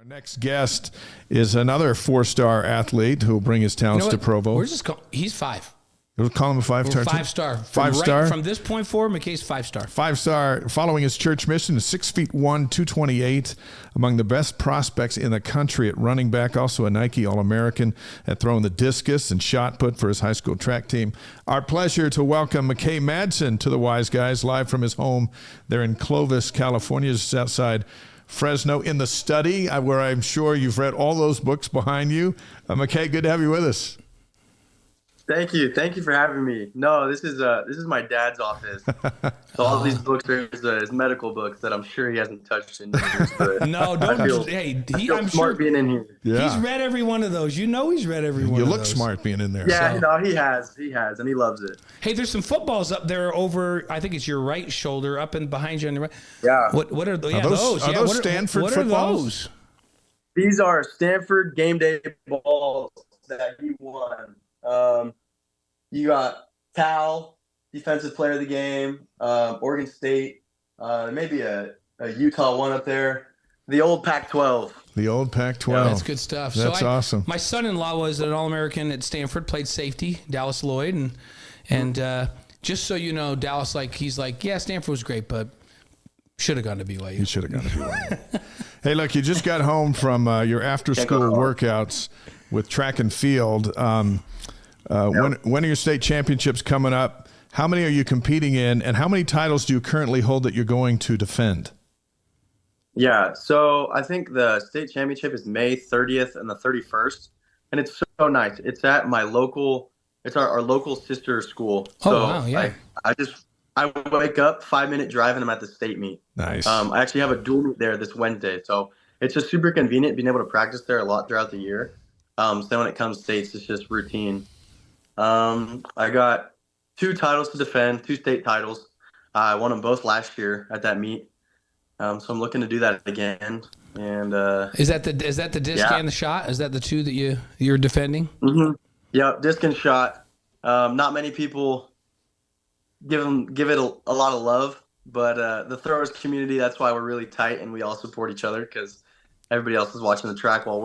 Our next guest is another four-star athlete who will bring his talents to Provo. We're just he's five. We'll call him a five-star. Five-star. Five-star. From this point forward, McKay's five-star. Five-star. Following his church mission, 6'1", 228, among the best prospects in the country at running back. Also a Nike All-American at throwing the discus and shot put for his high school track team. Our pleasure to welcome McKay Madsen to the Wise Guys, live from his home there in Clovis, California, just outside Fresno, in the study, where I'm sure you've read all those books behind you. McKay, good to have you with us. Thank you for having me. No, this is my dad's office. So all these books are his medical books that I'm sure he hasn't touched in years. But no, don't. I'm smart being in here. Yeah. He's read every one of those. You know, he's read every one. You of look those. smart being in there. Yeah, so. No, he has, and he loves it. Hey, there's some footballs up there over. I think it's your right shoulder, up and behind you on the right. Yeah. What are those? Yeah, those? Are those Stanford what footballs? Are those? These are Stanford game day balls that he won. You got Cal, defensive player of the game, Oregon State, maybe a Utah one up there. The old Pac-12. The old Pac-12. Yeah, that's good stuff. That's awesome. My son-in-law was an All-American at Stanford, played safety, Dallas Lloyd, and just so you know, Dallas, he's like, yeah, Stanford was great, but should have gone to BYU. He should have gone to BYU. Hey, look, you just got home from your after-school workouts with track and field. When are your state championships coming up? How many are you competing in, and how many titles do you currently hold that you're going to defend? Yeah, so I think the state championship is May 30th and the 31st, and it's so nice. It's at my local. It's our local sister school. Oh, wow, yeah. I wake up, 5-minute drive, and I'm at the state meet. Nice. I actually have a dual meet there this Wednesday, so it's just super convenient being able to practice there a lot throughout the year. So when it comes to states, it's just routine. I got 2 titles to defend, 2 state titles. I won them both last year at that meet. So I'm looking to do that again. And is that the disc and the shot? Is that the 2 that you're defending? Mm-hmm. Yeah, disc and shot. Not many people give it a lot of love, but the throwers community, that's why we're really tight and we all support each other, because everybody else is watching the track while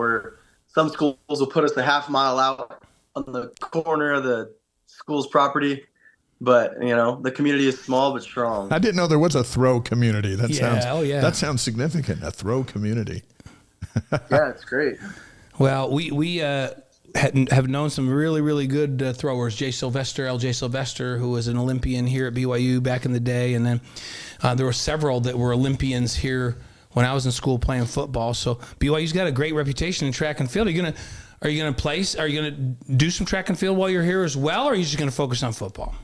some schools will put us a half mile out on the corner of the school's property, but the community is small but strong. I didn't know there was a throw community. That that sounds significant. A throw community. Yeah, it's great. Well, we have known some really, really good throwers. LJ Sylvester, who was an Olympian here at BYU back in the day, and then there were several that were Olympians here when I was in school playing football. So BYU's got a great reputation in track and field. Are you gonna do some track and field while you're here as well, or are you just gonna focus on football?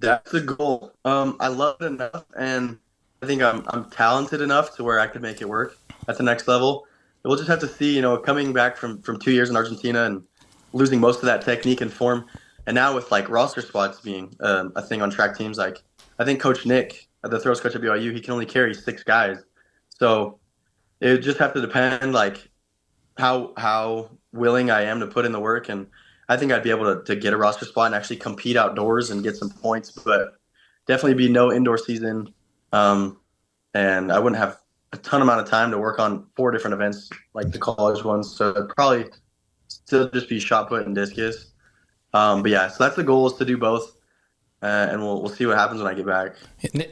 That's the goal. I love it enough, and I think I'm talented enough to where I could make it work at the next level. We'll just have to see, coming back from 2 years in Argentina and losing most of that technique and form, and now with roster spots being a thing on track teams, I think Coach Nick, the throws coach at BYU, he can only carry 6 guys, so it would just have to depend how willing I am to put in the work, and I think I'd be able to get a roster spot and actually compete outdoors and get some points, but definitely be no indoor season, and I wouldn't have a ton amount of time to work on 4 different events like the college ones, so it'd probably still just be shot put and discus. But yeah, so that's the goal, is to do both, and we'll see what happens when I get back.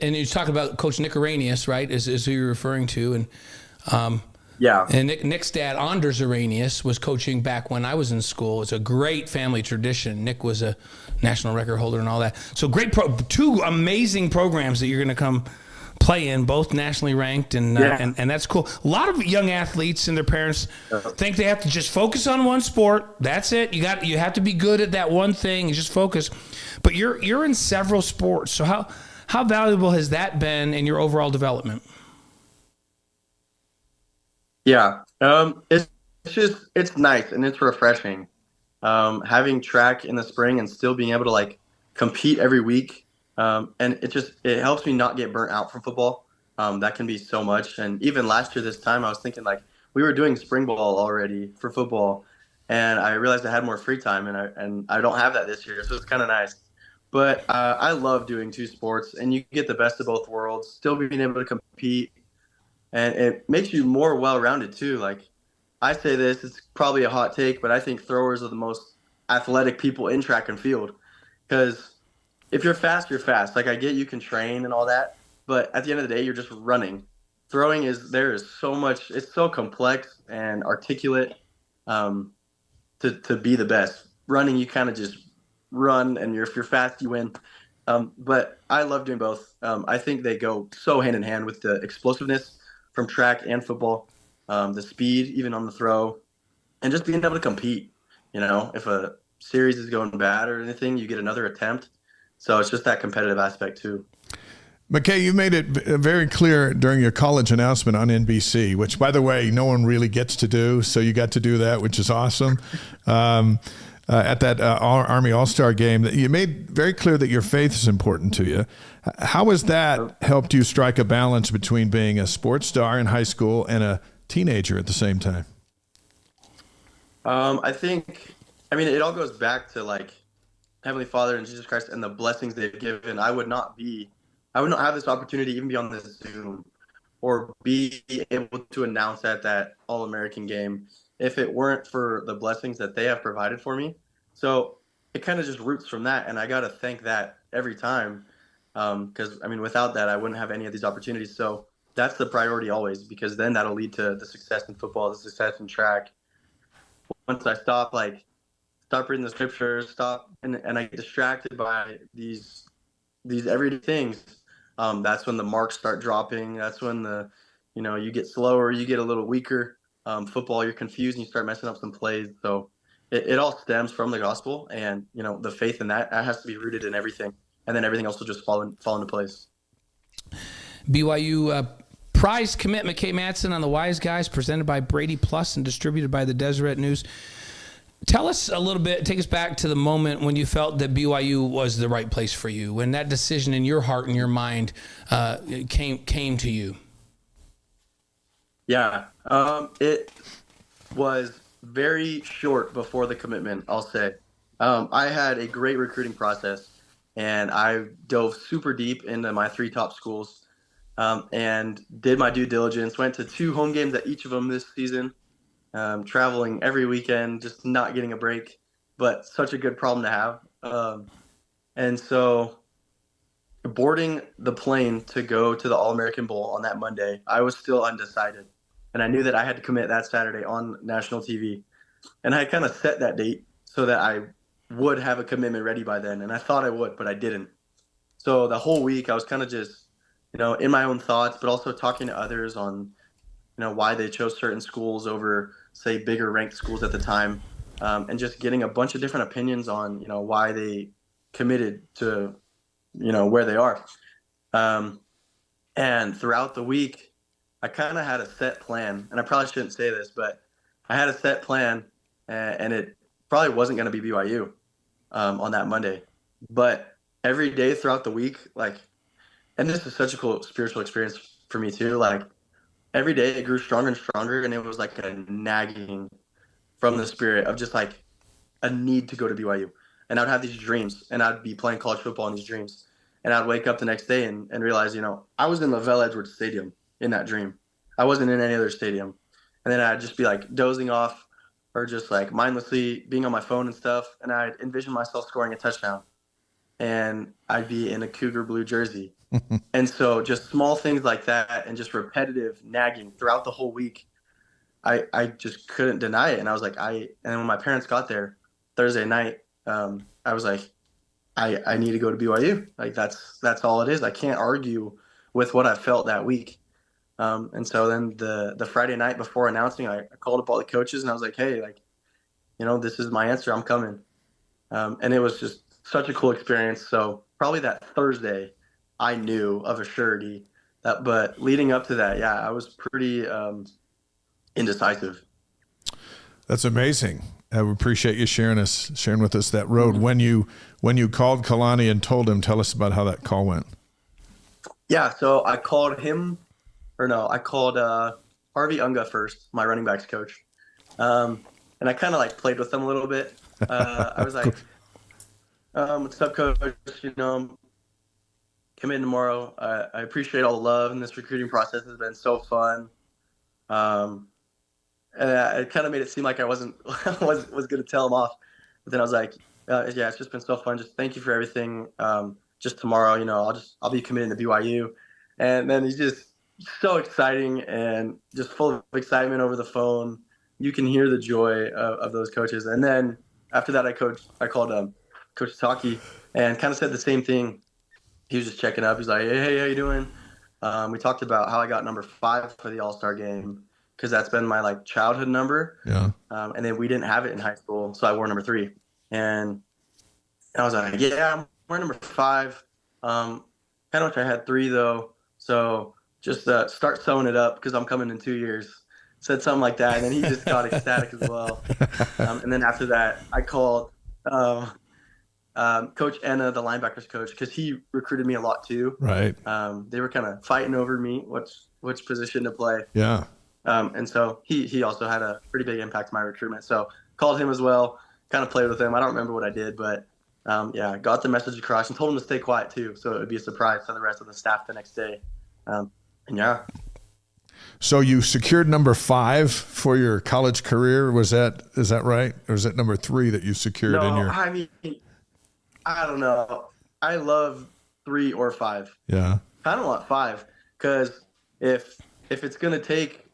And you talk about Coach Nick Arrhenius, right? Is who you're referring to, and yeah. And Nick's dad, Anders Arrhenius, was coaching back when I was in school. It's a great family tradition. Nick was a national record holder and all that. So 2 amazing programs that you're going to come play in, both nationally ranked, and that's cool. A lot of young athletes and their parents think they have to just focus on one sport. That's it. You have to be good at that one thing and just focus. But you're in several sports. So how valuable has that been in your overall development? Yeah, it's nice and it's refreshing. Having track in the spring and still being able to compete every week, and it helps me not get burnt out from football. That can be so much. And even last year this time, I was thinking we were doing spring ball already for football, and I realized I had more free time, and I don't have that this year, so it's kind of nice. But I love doing 2 sports, and you get the best of both worlds, still being able to compete and it makes you more well-rounded too. Like I say this, it's probably a hot take, but I think throwers are the most athletic people in track and field because if you're fast, you're fast. Like I get you can train and all that, but at the end of the day, you're just running. Throwing there is so much. It's so complex and articulate um, to be the best. Running, you kind of just run, and if you're fast, you win. But I love doing both. I think they go so hand in hand with the explosiveness from track and football, the speed even on the throw, and just being able to compete. If a series is going bad or anything, you get another attempt. So it's just that competitive aspect too. McKay, you made it very clear during your college announcement on NBC, which, by the way, no one really gets to do. So you got to do that, which is awesome. At that Army All-Star game, that you made very clear that your faith is important to you. How has that helped you strike a balance between being a sports star in high school and a teenager at the same time? It all goes back to like Heavenly Father and Jesus Christ and the blessings they've given. I would not have this opportunity even be on this Zoom or be able to announce at that All-American game if it weren't for the blessings that they have provided for me. So it kind of just roots from that, and I got to thank that every time because, without that, I wouldn't have any of these opportunities. So that's the priority always, because then that'll lead to the success in football, the success in track. Once I stop reading the scriptures, and I get distracted by these everyday things, that's when the marks start dropping. That's when you get slower, you get a little weaker. Football, you're confused and you start messing up some plays. So it all stems from the gospel, and the faith in that has to be rooted in everything, and then everything else will just fall into place. BYU prize commit McKay Madsen on the Wise Guys, presented by Brady Plus and distributed by the Deseret News. Tell us a little bit, take us back to the moment when you felt that BYU was the right place for you, when that decision in your heart and your mind came to you. Yeah, it was very short before the commitment, I'll say. I had a great recruiting process, and I dove super deep into my 3 top schools and did my due diligence, went to 2 home games at each of them this season, traveling every weekend, just not getting a break, but such a good problem to have. And so boarding the plane to go to the All-American Bowl on that Monday, I was still undecided. And I knew that I had to commit that Saturday on national TV. And I kind of set that date so that I would have a commitment ready by then. And I thought I would, but I didn't. So the whole week I was kind of just, in my own thoughts, but also talking to others on, why they chose certain schools over, say, bigger ranked schools at the time. And just getting a bunch of different opinions on, why they committed to, where they are. And throughout the week, I kind of had a set plan, and I probably shouldn't say this, but I had a set plan, and it probably wasn't going to be BYU on that Monday. But every day throughout the week, and this is such a cool spiritual experience for me too, every day it grew stronger and stronger, and it was like a nagging from the Spirit of just like a need to go to BYU. And I'd have these dreams, and I'd be playing college football in these dreams. And I'd wake up the next day and realize, I was in Lavelle Edwards Stadium in that dream. I wasn't in any other stadium. And then I'd just be dozing off or just mindlessly being on my phone and stuff. And I'd envision myself scoring a touchdown. And I'd be in a Cougar blue jersey. And so just small things like that and just repetitive nagging throughout the whole week, I just couldn't deny it. And I was and when my parents got there Thursday night, I was I need to go to BYU. That's all it is. I can't argue with what I felt that week. And so then the Friday night before announcing, I called up all the coaches and I was like, hey, this is my answer. I'm coming. And it was just such a cool experience. So probably that Thursday I knew of a surety but leading up to that, I was pretty indecisive. That's amazing. I appreciate you sharing with us that road. Mm-hmm. When you called Kalani and told him, tell us about how that call went. Yeah, so I called I called Harvey Unga first, my running backs coach. And I kind of played with him a little bit. I was what's up, coach? commit tomorrow. I appreciate all the love, and this recruiting process has been so fun. And it kind of made it seem like I was going to tell him off, but then I was like, yeah, it's just been so fun. Just thank you for everything. Just tomorrow, I'll be committing to BYU, and then he's just so exciting and just full of excitement over the phone. You can hear the joy of those coaches. And then after that, I called Coach Taki and kind of said the same thing. He was just checking up. He's like, hey, how you doing? We talked about how I got number 5 for the All-Star game, because that's been my childhood number. Yeah. And then we didn't have it in high school, so I wore number 3. And I was like, yeah, I'm wearing number 5. Kind of wish I had 3 though. So just start sewing it up because I'm coming in 2 years. Said something like that, and then he just got ecstatic as well. And then after that, I called Coach Enna, the linebackers coach, because he recruited me a lot too. Right. They were kind of fighting over me, which position to play. Yeah. And so he also had a pretty big impact on my recruitment. So called him as well, kind of played with him. I don't remember what I did, but got the message across and told him to stay quiet too, so it would be a surprise to the rest of the staff the next day. So you secured number 5 for your college career. Is that right? Or is it number 3 that you secured in your? I mean, I don't know. I love 3 or 5. Yeah. I don't want 5 because if it's going to take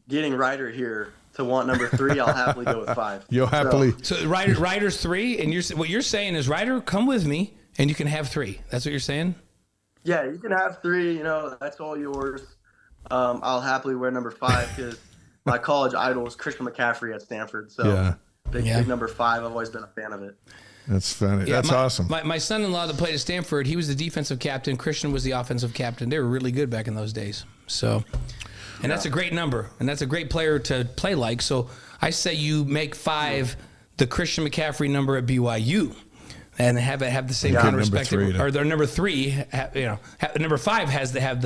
getting Ryder here to want number 3, I'll happily go with 5. You'll happily. So Ryder's 3, and what you're saying is, Ryder, come with me, and you can have 3. That's what you're saying? Yeah, you can have 3. That's all yours. I'll happily wear number 5 because my college idol was Christian McCaffrey at Stanford. So big number 5. I've always been a fan of it. That's funny. That's awesome. My son-in-law that played at Stanford, he was the defensive captain. Christian was the offensive captain. They were really good back in those days. So, and that's a great number, and that's a great player to play like. So I say you make 5 the Christian McCaffrey number at BYU, and have the same kind of respect. Or their number 3, number 5 has to have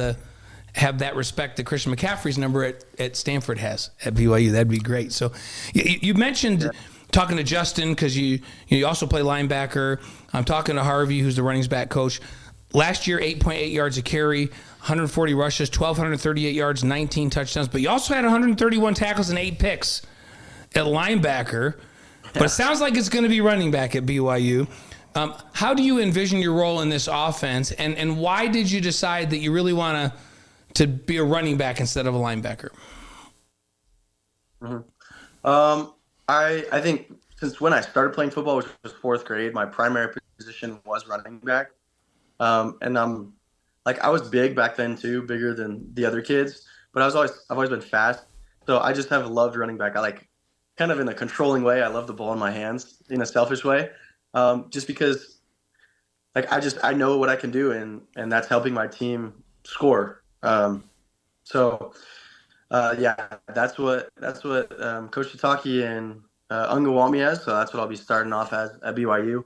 that respect that Christian McCaffrey's number at Stanford has at BYU. That'd be great. So you mentioned talking to Justin, because you also play linebacker. I'm talking to Harvey, who's the running back coach. Last year, 8.8 yards a carry, 140 rushes, 1,238 yards, 19 touchdowns. But you also had 131 tackles and 8 picks at linebacker. But it sounds like it's going to be running back at BYU. How do you envision your role in this offense, and why did you decide that you really want to be a running back instead of a linebacker? Mm-hmm. I think since when I started playing football, which was 4th grade, my primary position was running back. And I was big back then too, bigger than the other kids, but I've always been fast. So I just have loved running back. I kind of in a controlling way. I love the ball in my hands in a selfish way. Just because I know what I can do, and that's helping my team score. That's what Coach Taki and Unga want me as. So that's what I'll be starting off as at BYU.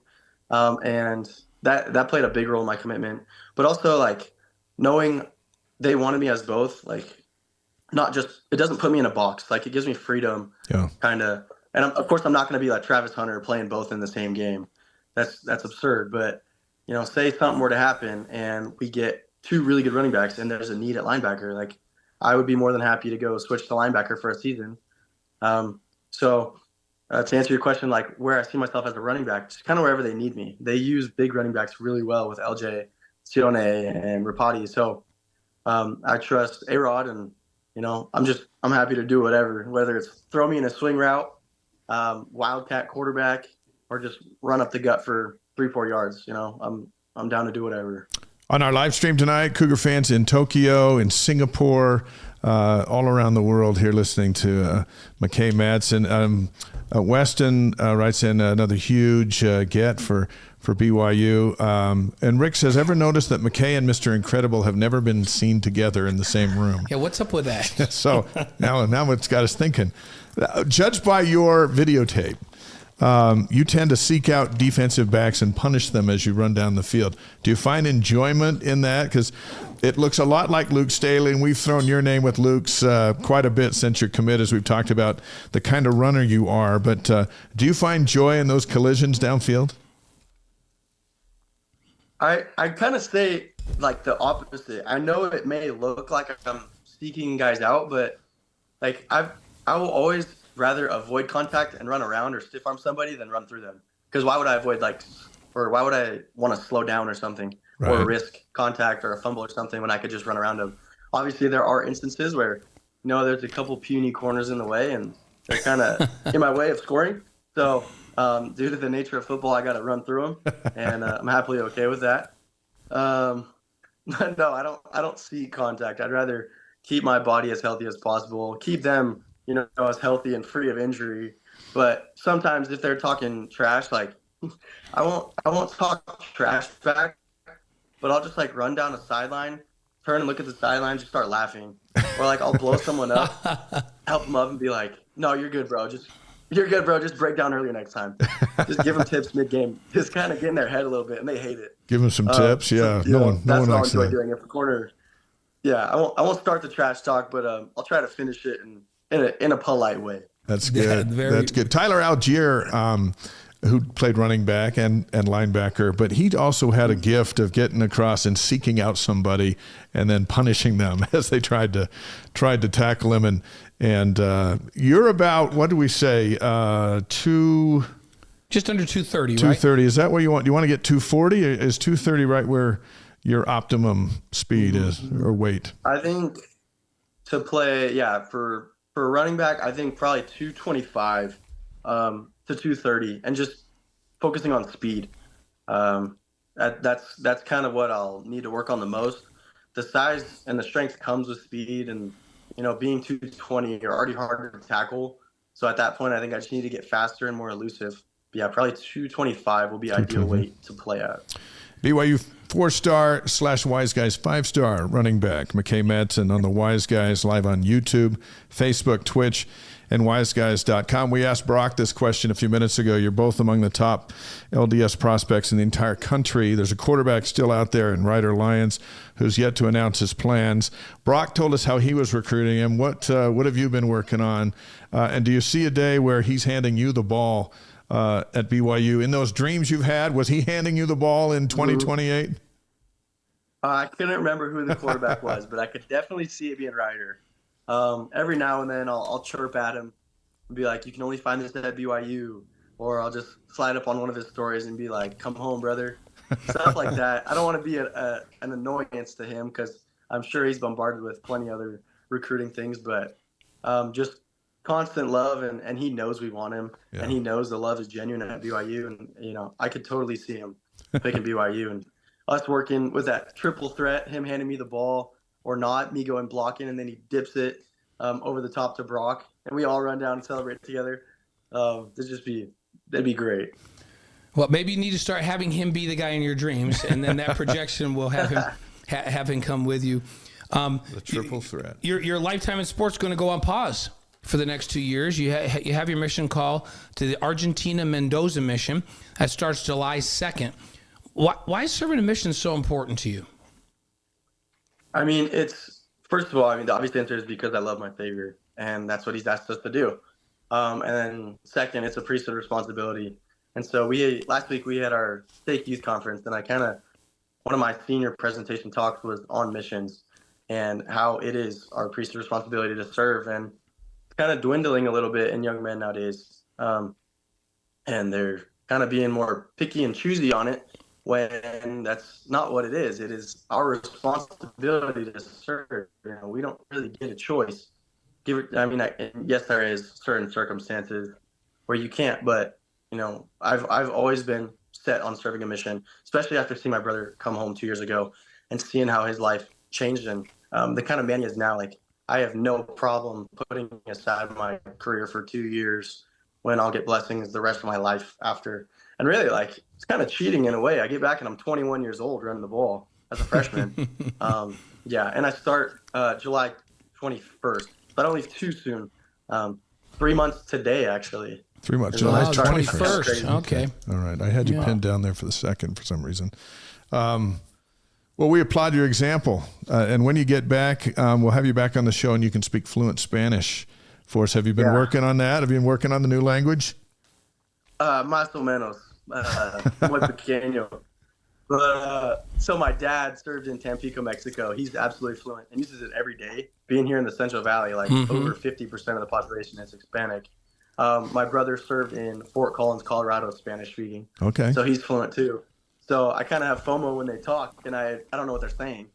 And that played a big role in my commitment. But also knowing they wanted me as both, not just, it doesn't put me in a box. It gives me freedom, kind of. And of course, I'm not going to be like Travis Hunter playing both in the same game. That's absurd. But say something were to happen and we get 2 really good running backs, and there's a need at linebacker, I would be more than happy to go switch to linebacker for a season. To answer your question, where I see myself as a running back, just kind of wherever they need me. They use big running backs really well with LJ, Sione, and Rapati. So I trust A-Rod, and I'm happy to do whatever, whether it's throw me in a swing route, wildcat quarterback, or just run up the gut for 3-4 yards. I'm down to do whatever. On our live stream tonight, Cougar fans in Tokyo, in Singapore, all around the world here listening to McKay Madsen. Weston writes in another huge get for BYU. And Rick says, ever noticed that McKay and Mr. Incredible have never been seen together in the same room? Yeah, what's up with that? So now it's got us thinking. Judged by your videotape, you tend to seek out defensive backs and punish them as you run down the field. Do you find enjoyment in that? Because it looks a lot like Luke Staley, and we've thrown your name with Luke's quite a bit since your commit, as we've talked about the kind of runner you are. But do you find joy in those collisions downfield? I kind of say like the opposite. I know it may look like I'm seeking guys out, but like I will always rather avoid contact and run around or stiff arm somebody than run through them. Because why would I avoid or why would I want to slow down or something or Right. risk contact or a fumble or something when I could just run around them? Obviously, there are instances where there's a couple puny corners in the way and they're kind of in my way of scoring. So due to the nature of football, I got to run through them, and I'm happily okay with that. Um, no, I don't see contact. I'd rather keep my body as healthy as possible, keep them, as healthy and free of injury. But sometimes if they're talking trash, like I won't talk trash back, but I'll just like run down a sideline, turn and look at the sideline, just start laughing, or like I'll blow someone up, help them up, and be like, "No, you're good, bro. You're good, bro. Just break down earlier next time." Just give them tips mid game. Just kind of get in their head a little bit, and they hate it. Give them some tips. Yeah. So, No one that's what I'll likes enjoy that. doing. If the corner, yeah, I won't start the trash talk, but I'll try to finish it in a polite way. That's Yeah, good. very- That's good. Tyler Algier, who played running back and linebacker, but he also had a gift of getting across and seeking out somebody and then punishing them as they tried to tackle him. And you're about, what do we say, Just under 230, right? 230. Is that what you want? Do you want to get 240? Is 230 right where your optimum speed is or weight? I think to play, for a running back, I think probably 225 to 230, and just focusing on speed. That's kind of what I'll need to work on the most. The size and the strength comes with speed, and being 220, you're already harder to tackle. So at that point, I think I just need to get faster and more elusive. But yeah, probably 225 will be ideal weight to play at. BYU 4-star / Wise Guys 5-star running back McKay Madsen on the Wise Guys live on YouTube, Facebook, Twitch, and wiseguys.com. We asked Brock this question a few minutes ago. You're both among the top LDS prospects in the entire country. There's a quarterback still out there in Ryder Lyons who's yet to announce his plans. Brock told us how he was recruiting him. What have you been working on? And do you see a day where he's handing you the ball at BYU? In those dreams you've had, was he handing you the ball in 2028? I couldn't remember who the quarterback was, but I could definitely see it being Ryder. Every now and then I'll chirp at him and be like, "You can only find this at BYU," or I'll just slide up on one of his stories and be like, "Come home, brother," stuff like that. I don't want to be an annoyance to him because I'm sure he's bombarded with plenty of other recruiting things, but just constant love, and he knows we want him, and he knows the love is genuine at BYU, and I could totally see him picking BYU, and us working with that triple threat, him handing me the ball or not, me going blocking, and then he dips it over the top to Brock, and we all run down and celebrate together. That'd be great. Well, maybe you need to start having him be the guy in your dreams, and then that projection will have him have him come with you. The triple threat. Your lifetime in sports going to go on pause for the next 2 years. You have your mission call to the Argentina Mendoza mission that starts July 2nd. Why is serving a mission so important to you? I mean, first of all, the obvious answer is because I love my Savior, and that's what He's asked us to do. And then second, it's a priesthood responsibility. And so last week we had our stake youth conference, and one of my senior presentation talks was on missions and how it is our priesthood responsibility to serve, and it's kind of dwindling a little bit in young men nowadays. And they're kind of being more picky and choosy on it, when that's not what it is. It is our responsibility to serve. We don't really get a choice. Yes, there is certain circumstances where you can't, but I've always been set on serving a mission, especially after seeing my brother come home 2 years ago and seeing how his life changed, and the kind of man he is now. Like, I have no problem putting aside my career for 2 years when I'll get blessings the rest of my life after. And really, like, it's kind of cheating in a way. I get back and I'm 21 years old running the ball as a freshman. And I start July 21st. So I don't leave too soon. 3 months today, actually. 3 months. July July 21st. Okay. All right. I had you pinned down there for the second for some reason. Well, we applaud your example. And when you get back, we'll have you back on the show and you can speak fluent Spanish for us. Have you been working on that? Have you been working on the new language? Más o menos. Muy pequeño. But so my dad served in Tampico, Mexico. He's absolutely fluent and uses it every day. Being here in the Central Valley, like over 50% of the population is Hispanic. My brother served in Fort Collins, Colorado, Spanish speaking. Okay. So he's fluent too. So I kind of have FOMO when they talk, and I don't know what they're saying.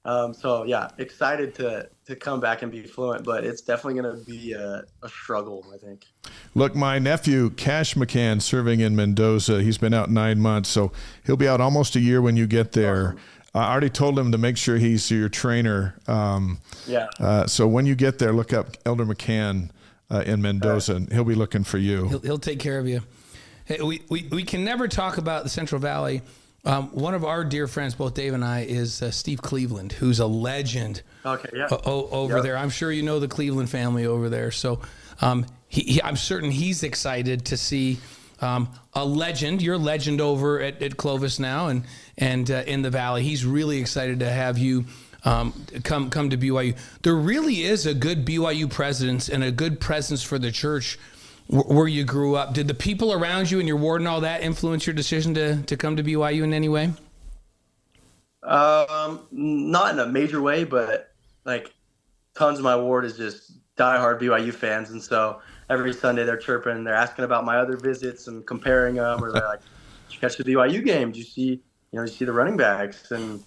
So yeah, excited to come back and be fluent, but it's definitely going to be a struggle, I think. Look, my nephew, Cash McCann, serving in Mendoza, he's been out 9 months, so he'll be out almost a year when you get there. Awesome. I already told him to make sure he's your trainer. So when you get there, look up Elder McCann in Mendoza, and he'll be looking for you. He'll take care of you. Hey, we can never talk about the Central Valley. One of our dear friends, both Dave and I, is Steve Cleveland, who's a legend over there. I'm sure you know the Cleveland family over there. So I'm certain he's excited to see a legend. You're a legend over at Clovis now and in the Valley. He's really excited to have you come to BYU. There really is a good BYU presence and a good presence for the church where you grew up. Did the people around you and your ward and all that influence your decision to come to BYU in any way? Not in a major way, but like tons of my ward is just diehard BYU fans. And so every Sunday they're chirping, they're asking about my other visits and comparing them, or they're like, did you catch the BYU game? Did you see the running backs? And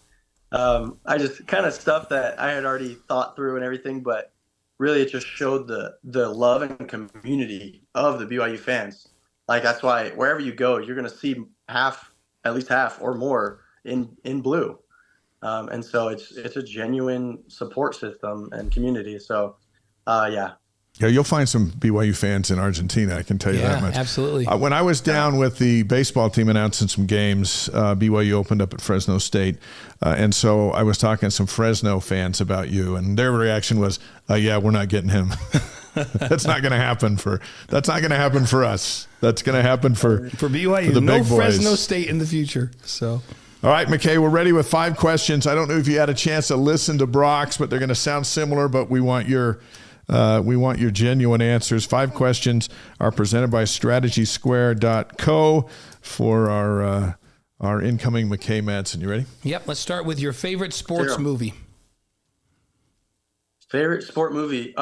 I just kind of stuff that I had already thought through and everything, but really it just showed the love and community of the BYU fans. Like, that's why wherever you go, you're going to see at least half or more in blue. And so it's a genuine support system and community. So, yeah. Yeah, you'll find some BYU fans in Argentina, I can tell you that much. Absolutely. When I was down with the baseball team announcing some games, BYU opened up at Fresno State. And so I was talking to some Fresno fans about you, and their reaction was, yeah, we're not getting him. That's not going to happen for us. That's going to happen for BYU. For the no big boys. Fresno State in the future. So. All right, McKay, we're ready with 5 questions. I don't know if you had a chance to listen to Brock's, but they're going to sound similar, but we want your genuine answers. 5 questions are presented by strategysquare.co for our incoming McKay Madsen. You ready? Yep. Let's start with your favorite sports movie. Favorite sport movie?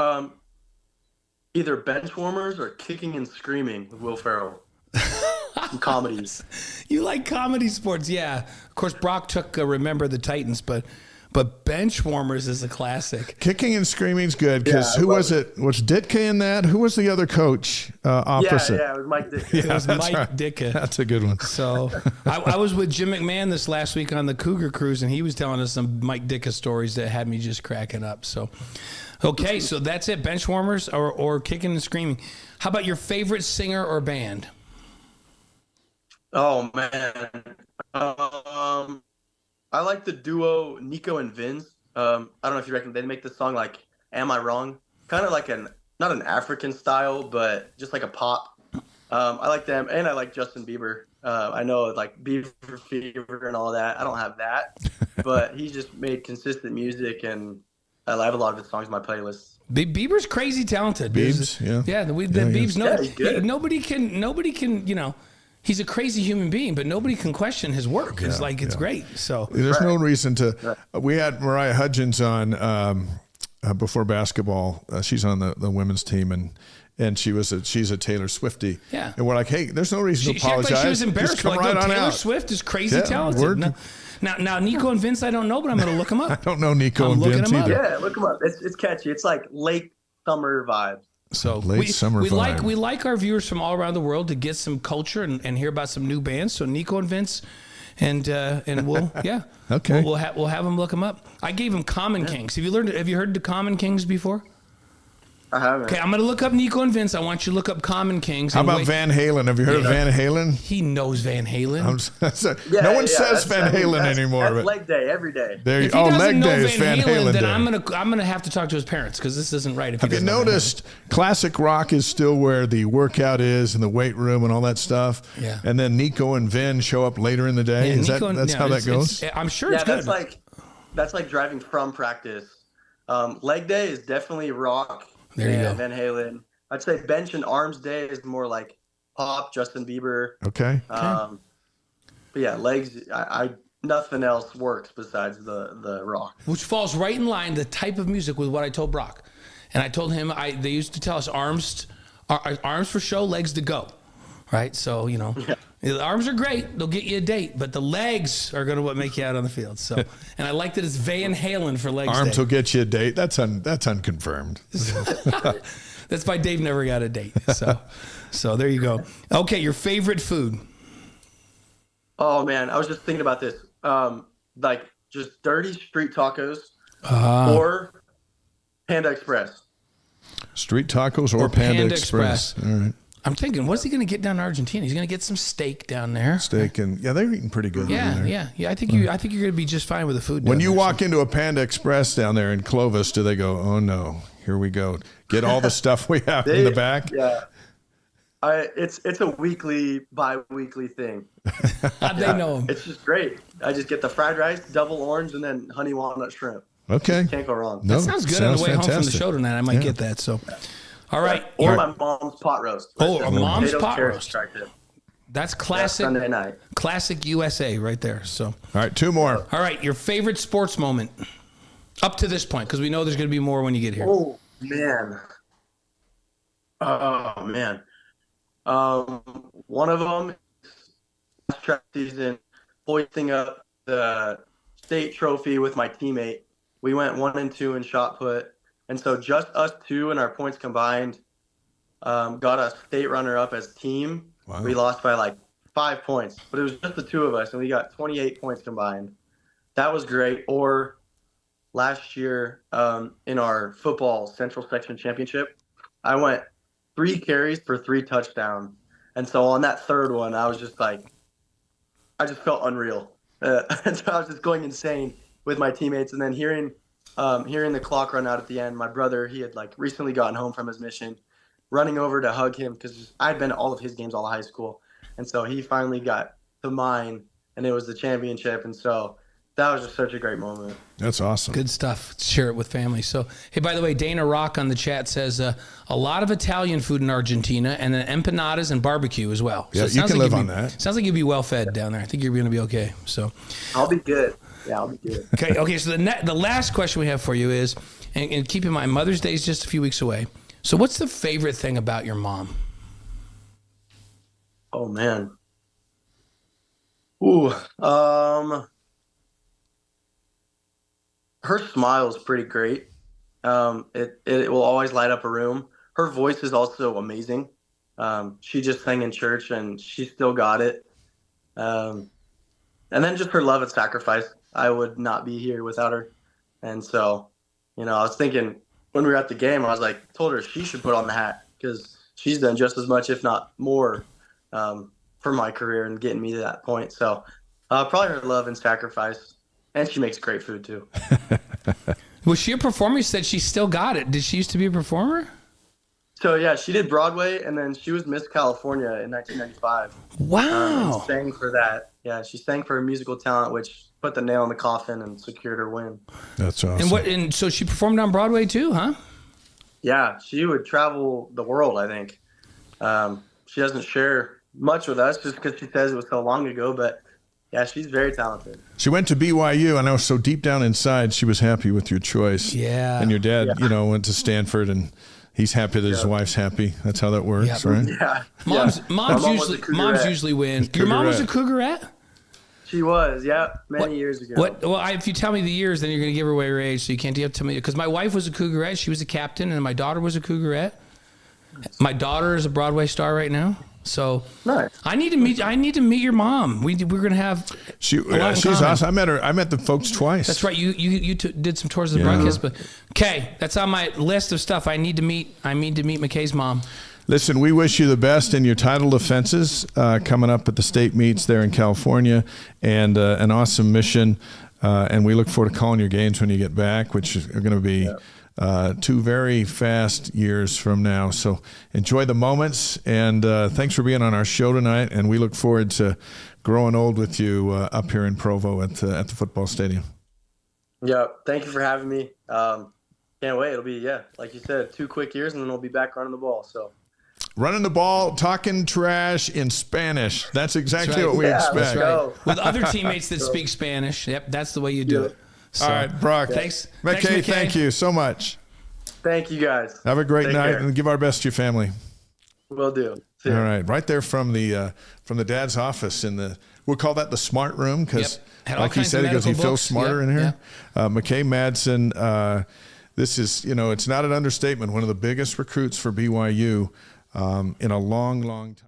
Either Benchwarmers or Kicking and Screaming with Will Ferrell. Comedies. You like comedy sports, yeah. Of course, Brock took Remember the Titans, but Benchwarmers is a classic. Kicking and Screaming's good because who was it? Was Ditka in that? Who was the other coach opposite? Yeah, it was Mike Ditka. It was Mike Ditka. That's a good one. So I was with Jim McMahon this last week on the Cougar cruise, and he was telling us some Mike Ditka stories that had me just cracking up. So, okay, so that's it. Benchwarmers or Kicking and Screaming. How about your favorite singer or band? Oh, man. I like the duo Nico and Vince. I don't know if you reckon they make the song like Am I Wrong? Kind of like not an African style, but just like a pop. I like them, and I like Justin Bieber. I know like Bieber Fever and all that. I don't have that, but he just made consistent music, and I have a lot of his songs on my playlist. Bieber's crazy talented. Biebs, yeah. Yeah, Biebs. He's good. Nobody can, he's a crazy human being, but nobody can question his work. It's it's great. So there's no reason to. We had Mariah Hudgens on before basketball. She's on the women's team, and she's a Taylor Swiftie. Yeah. And we're like, hey, there's no reason to apologize. Like she was embarrassed. Just come like, right no, on Taylor out. Swift is crazy talented. Now Nico and Vince, I don't know, but I'm going to look them up. I don't know Nico and Vince either. Yeah, look them up. It's catchy. It's like late summer vibes. So summer vibe. We like our viewers from all around the world to get some culture and hear about some new bands. So Nico and Vince, and we'll okay, we'll have them look them up. I gave them Common Kings. Have you heard the Common Kings before? I haven't. Okay, I'm going to look up Nico and Vince. I want you to look up Common Kings. How about Van Halen? Have you heard of Van Halen? He knows Van Halen. No one says Van Halen anymore. That's leg day every day. If he doesn't know Van Halen, then I'm gonna have to talk to his parents because this isn't right. Have you noticed classic rock is still where the workout is and the weight room and all that stuff? Yeah. And then Nico and Vin show up later in the day. That's how that goes? I'm sure it's good. That's like driving from practice. Leg day is definitely rock. There you go. Van Halen. I'd say bench and arms day is more like pop, Justin Bieber. Okay. But But yeah, legs, I nothing else works besides the rock. Which falls right in line, the type of music with what I told Brock. And I told him, they used to tell us arms for show, legs to go. Right? So, the arms are great. They'll get you a date, but the legs are going to make you out on the field. So, and I like that it's Van Halen for legs. Arms will get you a date. That's unconfirmed. That's why Dave never got a date. So there you go. Okay, your favorite food. Oh man, I was just thinking about this. Like just dirty street tacos or Panda Express. Street tacos or Panda Express. All right. I'm thinking, what's he going to get down in Argentina? He's going to get some steak down there. Steak and they're eating pretty good. Yeah. I think you're going to be just fine with the food. When you walk into a Panda Express down there in Clovis, do they go, "Oh no, here we go, get all the stuff we have in the back"? Yeah. It's a bi-weekly thing. They know them. It's just great. I just get the fried rice, double orange, and then honey walnut shrimp. Okay. Can't go wrong. That sounds good on the way home from the show tonight. I might get that. So, all right. Or my mom's pot roast. A mom's pot roast. Extracted. That's classic. Sunday night. Classic USA right there. So, all right, 2 more. All right, your favorite sports moment up to this point, because we know there's going to be more when you get here. Oh man. One of them is track season, hoisting up the state trophy with my teammate. We went 1 and 2 in shot put, and so just us two and our points combined got us state runner up as team. Wow. We lost by like 5 points, but it was just the two of us, and we got 28 points combined. That was great. Or last year in our football Central Section Championship, I went 3 carries for 3 touchdowns. And so on that third one, I was just like, I just felt unreal. And so I was just going insane with my teammates. And then hearing the clock run out at the end, my brother, he had like recently gotten home from his mission, running over to hug him because I'd been to all of his games all of high school. And so he finally got to mine, and it was the championship. And so that was just such a great moment. That's awesome. Good stuff. Share it with family. So, hey, by the way, Dana Rock on the chat says a lot of Italian food in Argentina, and then empanadas and barbecue as well. Yeah, so you can live on that. Sounds like you'll be well fed down there. I think you're going to be okay. So, I'll be good. Yeah, I'll be good. Okay. So the last question we have for you is, and keep in mind, Mother's Day is just a few weeks away. So, what's the favorite thing about your mom? Oh man. Ooh. Her smile is pretty great. It will always light up a room. Her voice is also amazing. She just sang in church, and she still got it. And then just her love and sacrifice. I would not be here without her. And so, I was thinking when we were at the game, I was like, told her she should put on the hat because she's done just as much, if not more, for my career and getting me to that point. So probably her love and sacrifice. And she makes great food, too. Was she a performer? You said she still got it. Did she used to be a performer? So, yeah, she did Broadway, and then she was Miss California in 1995. Wow. And sang for that. Yeah, she sang for her musical talent, which put the nail in the coffin and secured her win. That's awesome. And so she performed on Broadway, too, huh? Yeah, she would travel the world, I think. She doesn't share much with us just because she says it was so long ago, but yeah, she's very talented. She went to BYU. I know, so deep down inside, she was happy with your choice. Yeah. And your dad, went to Stanford, and he's happy that his wife's happy. That's how that works, right? Yeah. Moms usually win. Your mom was a Cougarette? She was, many years ago. Well, if you tell me the years, then you're going to give her away her age, so you can't tell me. Because my wife was a Cougarette. She was a captain, and my daughter was a Cougarette. My daughter is a Broadway star right now. So nice. I need to meet your mom. We're gonna have. She's awesome. I met the folks twice. That's right. You did some tours of the broadcast, but okay, that's on my list of stuff I need to meet. I need to meet McKay's mom. Listen, we wish you the best in your title defenses coming up at the state meets there in California, and an awesome mission. And we look forward to calling your games when you get back, which are going to be. 2 very fast years from now. So enjoy the moments, and thanks for being on our show tonight. And we look forward to growing old with you up here in Provo at the football stadium. Yeah, thank you for having me. Can't wait. It'll be, like you said, 2 quick years, and then we'll be back running the ball. So running the ball, talking trash in Spanish. That's exactly right. what we Yeah, expect. let's go. With other teammates that speak Spanish. Yep, that's the way you do it. So, All right, Brock. Thanks. McKay, thank you so much. Thank you guys. Have a great Take night care. and give our best to your family. Will do. See All ya. right, right there from the dad's office we'll call that the smart room because, Yep. Had all like he kinds said, of he goes, he medical feels books. smarter Yep, in here. McKay Madsen, this is, it's not an understatement, one of the biggest recruits for BYU in a long, long time.